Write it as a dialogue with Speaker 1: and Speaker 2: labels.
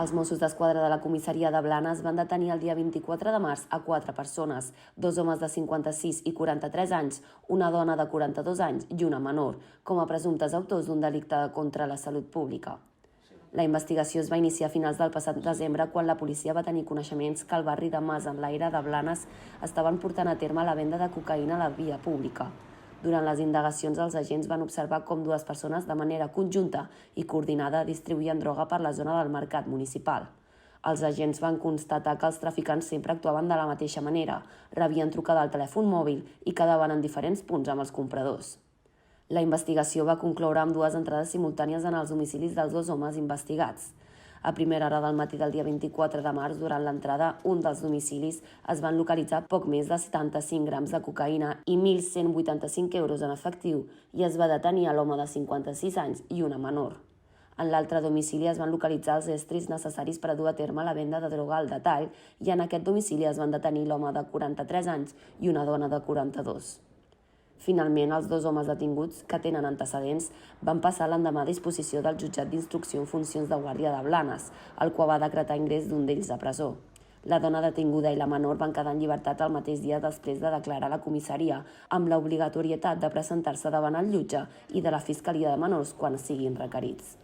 Speaker 1: Els Mossos d'Esquadra de la comissaria de Blanes van detenir el dia 24 de març a 4 persones, 2 homes de 56 i 43 anys, una dona de 42 anys i una menor, com a presumptes autors d'un delicte contra la salut pública. La investigació es va iniciar a finals del passat desembre quan la policia va tenir coneixements que al barri de Mas en l'Aire de Blanes estaven portant a terme la venda de cocaïna a la via pública. Durant les indagacions, els agents van observar com dues persones de manera conjunta i coordinada distribuïen droga per la zona del mercat municipal. Els agents van constatar que els traficants sempre actuaven de la mateixa manera, rebien trucada al telèfon mòbil i quedaven en diferents punts amb els compradors. La investigació va concloure amb dues entrades simultànies en els domicilis dels dos homes investigats. A primera hora del matí del dia 24 de març, durant l'entrada, un dels domicilis es van localitzar poc més de 75 grams de cocaïna i 1.185 euros en efectiu i es va detenir a l'home de 56 anys i una menor. En l'altre domicili es van localitzar els estris necessaris per a dur a terme la venda de droga al detall i en aquest domicili es van detenir l'home de 43 anys i una dona de 42. Finalment, els dos homes detinguts, que tenen antecedents, van passar l'endemà a disposició del jutjat d'instrucció en funcions de guàrdia de Blanes, el qual va decretar ingrés d'un d'ells a presó. La dona detinguda i la menor van quedar en llibertat el mateix dia després de declarar a la comissaria, amb l'obligatorietat de presentar-se davant el jutge i de la Fiscalia de Menors quan siguin requerits.